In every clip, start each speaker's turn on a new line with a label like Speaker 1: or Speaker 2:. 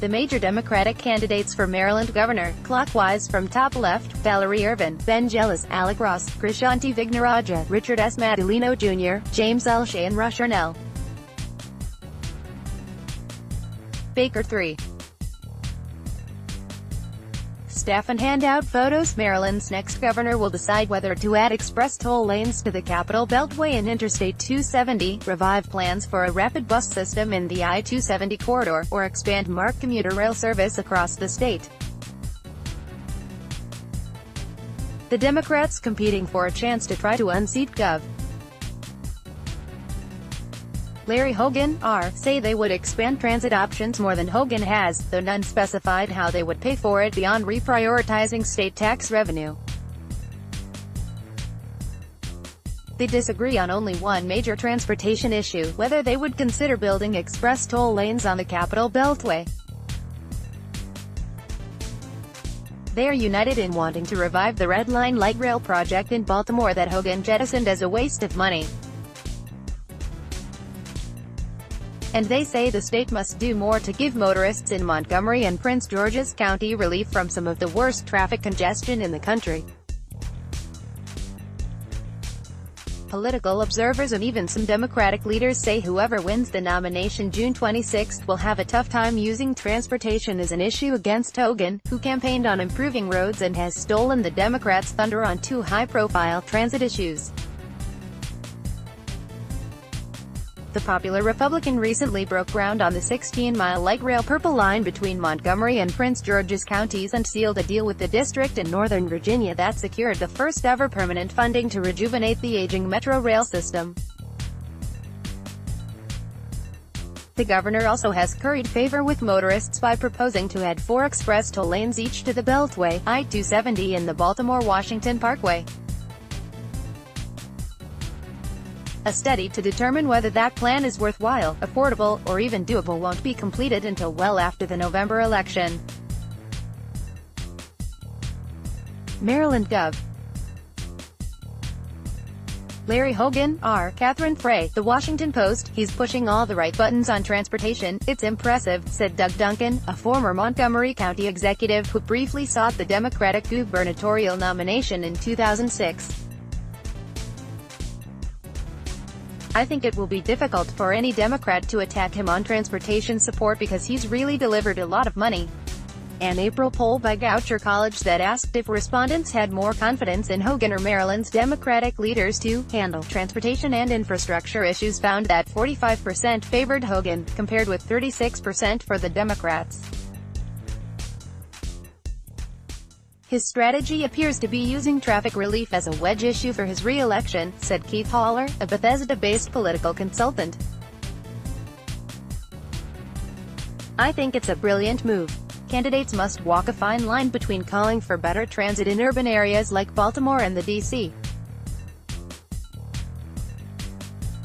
Speaker 1: The major Democratic candidates for Maryland governor, clockwise from top left: Valerie Ervin, Ben Jealous, Alec Ross, Krishanti Vignarajah, Richard S. Madaleno Jr., James L. Shea and Rushern L. Baker 3. Staff and handout photos. Maryland's next governor will decide whether to add express toll lanes to the Capital Beltway and Interstate 270, revive plans for a rapid bus system in the I-270 corridor, or expand MARC commuter rail service across the state. The Democrats competing for a chance to try to unseat Gov. Larry Hogan, R., say they would expand transit options more than Hogan has, though none specified how they would pay for it beyond reprioritizing state tax revenue. They disagree on only one major transportation issue: whether they would consider building express toll lanes on the Capital Beltway. They are united in wanting to revive the Red Line light rail project in Baltimore that Hogan jettisoned as a waste of money. And they say the state must do more to give motorists in Montgomery and Prince George's County relief from some of the worst traffic congestion in the country. Political observers and even some Democratic leaders say whoever wins the nomination June 26 will have a tough time using transportation as an issue against Hogan, who campaigned on improving roads and has stolen the Democrats' thunder on two high-profile transit issues. The popular Republican recently broke ground on the 16-mile light rail Purple Line between Montgomery and Prince George's counties and sealed a deal with the district in Northern Virginia that secured the first-ever permanent funding to rejuvenate the aging Metro rail system. The governor also has curried favor with motorists by proposing to add 4 express toll lanes each to the Beltway, I-270 and the Baltimore-Washington Parkway. A study to determine whether that plan is worthwhile, affordable, or even doable won't be completed until well after the November election. Maryland Gov. Larry Hogan, R. Catherine Frey, The Washington Post. He's pushing all the right buttons on transportation. It's impressive, said Doug Duncan, a former Montgomery County executive who briefly sought the Democratic gubernatorial nomination in 2006. I think it will be difficult for any Democrat to attack him on transportation support because he's really delivered a lot of money. An April poll by Goucher College that asked if respondents had more confidence in Hogan or Maryland's Democratic leaders to handle transportation and infrastructure issues found that 45% favored Hogan, compared with 36% for the Democrats. His strategy appears to be using traffic relief as a wedge issue for his re-election, said Keith Haller, a Bethesda-based political consultant. I think it's a brilliant move. Candidates must walk a fine line between calling for better transit in urban areas like Baltimore and the D.C.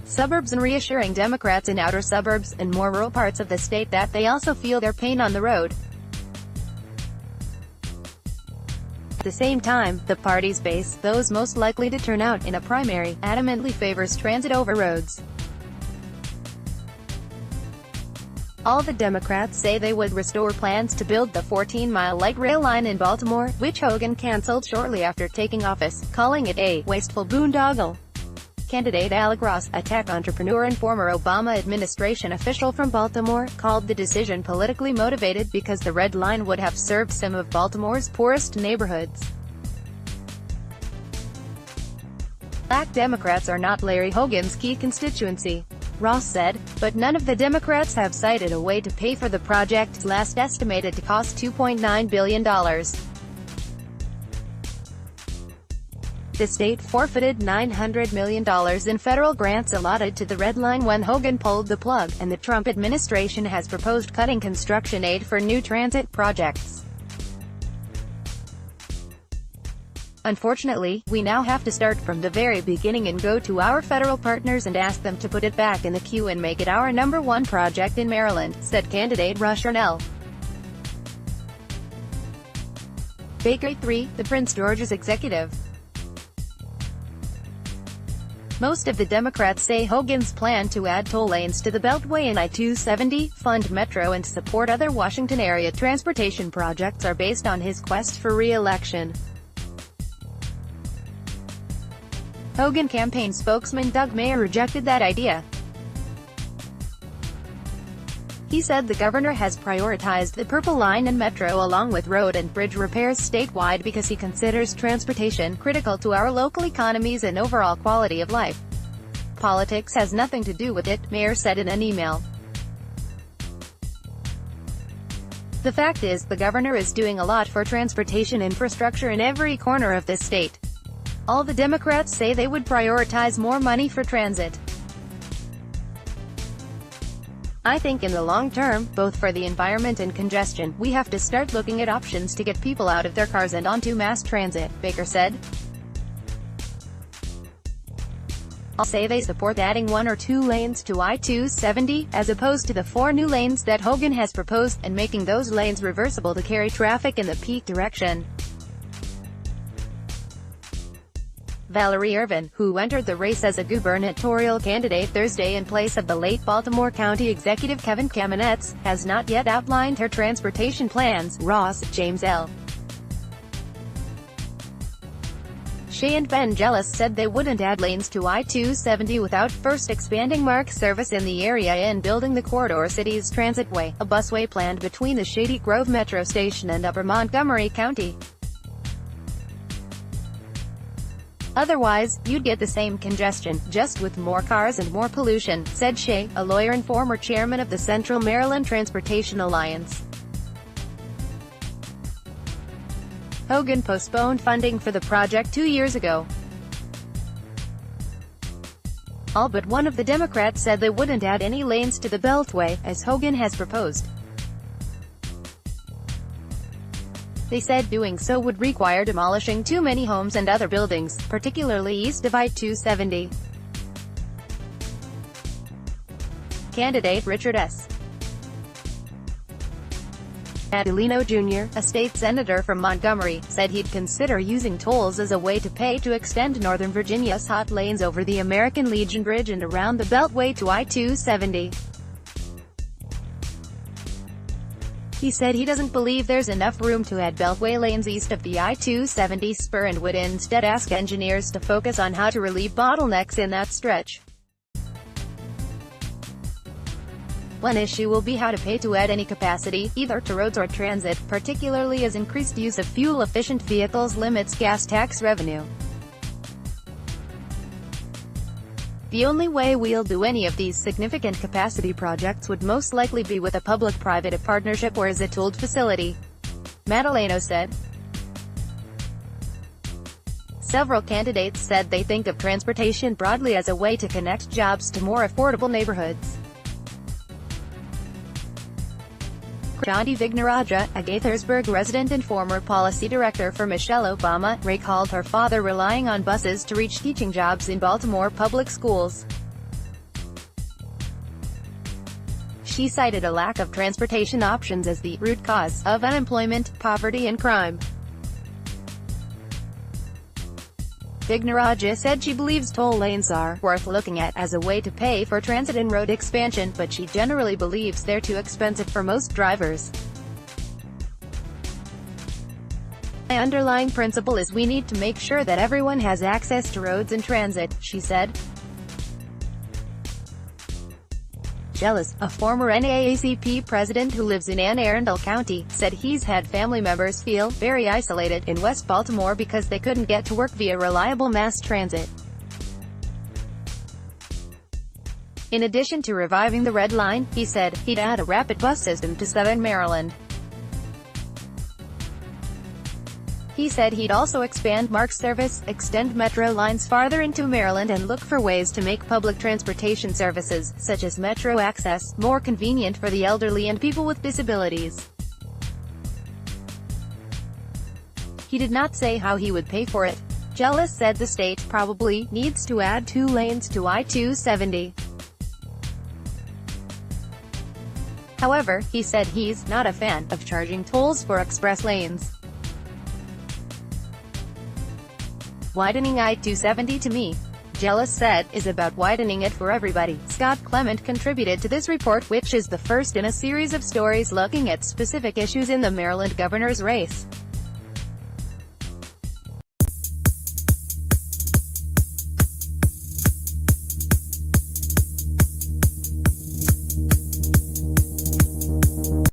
Speaker 1: suburbs and reassuring Democrats in outer suburbs and more rural parts of the state that they also feel their pain on the road. At the same time, the party's base, those most likely to turn out in a primary, adamantly favors transit over roads. All the Democrats say they would restore plans to build the 14-mile light rail line in Baltimore, which Hogan canceled shortly after taking office, calling it a wasteful boondoggle. Candidate Alec Ross, a tech entrepreneur and former Obama administration official from Baltimore, called the decision politically motivated because the Red Line would have served some of Baltimore's poorest neighborhoods. Black Democrats are not Larry Hogan's key constituency, Ross said, but none of the Democrats have cited a way to pay for the project, last estimated to cost $2.9 billion. The state forfeited $900 million in federal grants allotted to the Red Line when Hogan pulled the plug, and the Trump administration has proposed cutting construction aid for new transit projects. Unfortunately, we now have to start from the very beginning and go to our federal partners and ask them to put it back in the queue and make it our #1 project in Maryland, said candidate Rushern L. Baker 3, the Prince George's executive. Most of the Democrats say Hogan's plan to add toll lanes to the Beltway and I-270, fund Metro and support other Washington area transportation projects are based on his quest for re-election. Hogan campaign spokesman Doug Mayer rejected that idea. He said the governor has prioritized the Purple Line and Metro along with road and bridge repairs statewide because he considers transportation critical to our local economies and overall quality of life. Politics has nothing to do with it, Mayer said in an email. The fact is, the governor is doing a lot for transportation infrastructure in every corner of this state. All the Democrats say they would prioritize more money for transit. I think in the long term, both for the environment and congestion, we have to start looking at options to get people out of their cars and onto mass transit, Baker said. I'll say they support adding 1 or 2 lanes to I-270, as opposed to the 4 new lanes that Hogan has proposed, and making those lanes reversible to carry traffic in the peak direction. Valerie Ervin, who entered the race as a gubernatorial candidate Thursday in place of the late Baltimore County Executive Kevin Kamenetz, has not yet outlined her transportation plans. Ross, James L. Shea and Rushern L said they wouldn't add lanes to I-270 without first expanding MARC service in the area and building the Corridor Cities Transitway, a busway planned between the Shady Grove Metro Station and Upper Montgomery County. Otherwise, you'd get the same congestion, just with more cars and more pollution, said Shea, a lawyer and former chairman of the Central Maryland Transportation Alliance. Hogan postponed funding for the project 2 years ago. All but one of the Democrats said they wouldn't add any lanes to the Beltway, as Hogan has proposed. They said doing so would require demolishing too many homes and other buildings, particularly east of I-270. Candidate Richard S. Madaleno Jr., a state senator from Montgomery, said he'd consider using tolls as a way to pay to extend Northern Virginia's hot lanes over the American Legion Bridge and around the Beltway to I-270. He said he doesn't believe there's enough room to add Beltway lanes east of the I-270 spur and would instead ask engineers to focus on how to relieve bottlenecks in that stretch. One issue will be how to pay to add any capacity, either to roads or transit, particularly as increased use of fuel-efficient vehicles limits gas tax revenue. The only way we'll do any of these significant capacity projects would most likely be with a public-private partnership or as a tolled facility, Madaleno said. Several candidates said they think of transportation broadly as a way to connect jobs to more affordable neighborhoods. Krishanti Vignarajah, a Gaithersburg resident and former policy director for Michelle Obama, recalled her father relying on buses to reach teaching jobs in Baltimore public schools. She cited a lack of transportation options as the root cause of unemployment, poverty and crime. Vignarajah said she believes toll lanes are worth looking at as a way to pay for transit and road expansion, but she generally believes they're too expensive for most drivers. My underlying principle is we need to make sure that everyone has access to roads and transit, she said. Jealous, a former NAACP president who lives in Anne Arundel County, said he's had family members feel very isolated in West Baltimore because they couldn't get to work via reliable mass transit. In addition to reviving the Red Line, he said, he'd add a rapid bus system to Southern Maryland. He said he'd also expand MARC service, extend metro lines farther into Maryland and look for ways to make public transportation services, such as metro access, more convenient for the elderly and people with disabilities. He did not say how he would pay for it. Jealous said the state probably needs to add 2 lanes to I-270. However, he said he's not a fan of charging tolls for express lanes. Widening I-270 to me Jealous said, is about widening it for everybody. Scott Clement contributed to this report, which is the first in a series of stories looking at specific issues in the Maryland governor's race.